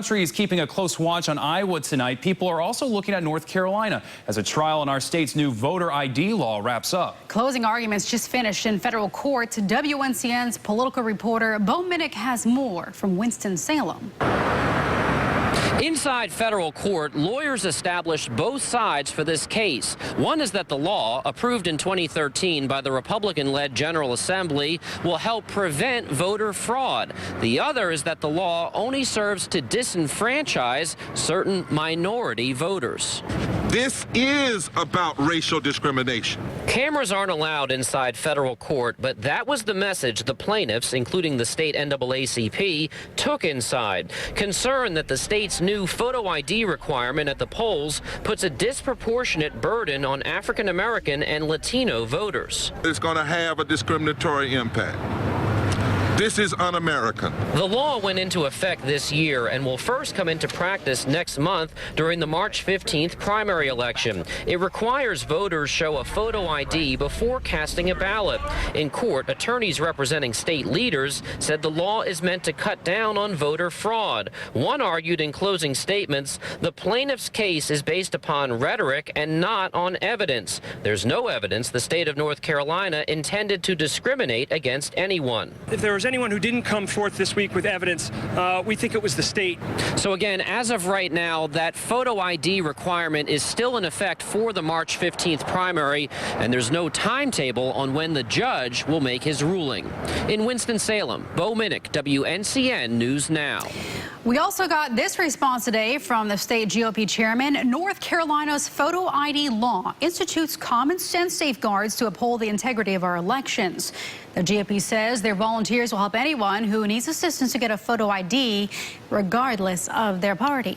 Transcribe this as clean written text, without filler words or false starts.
country is keeping a close watch on Iowa tonight. People are also looking at North Carolina as a trial on our state's new voter ID law wraps up. Closing arguments just finished in federal court. WNCN's political reporter Bo Minnick has more from Winston-Salem. Inside federal court, lawyers established both sides for this case. One is that the law, approved in 2013 by the Republican-led General Assembly, will help prevent voter fraud. The other is that the law only serves to disenfranchise certain minority voters. This is about racial discrimination. Cameras aren't allowed inside federal court, but that was the message the plaintiffs, including the state NAACP, took inside. Concerned that the state's new photo ID requirement at the polls puts a disproportionate burden on African American and Latino voters. It's going to have a discriminatory impact. This is un-American. The law went into effect this year and will first come into practice next month during the March 15th primary election. It requires voters show a photo ID before casting a ballot. In court, attorneys representing state leaders said the law is meant to cut down on voter fraud. One argued in closing statements, the plaintiff's case is based upon rhetoric and not on evidence. There's no evidence the state of North Carolina intended to discriminate against anyone. If there was anyone who didn't come forth this week with evidence, we think it was the state. So again, as of right now, that photo ID requirement is still in effect for the March 15th primary, and there's no timetable on when the judge will make his ruling. In Winston-Salem, Bo Minnick, WNCN News Now. We also got this response today from the state GOP chairman. North Carolina's photo ID law institutes common sense safeguards to uphold the integrity of our elections. The GOP says their volunteers will help anyone who needs assistance to get a photo ID, regardless of their party.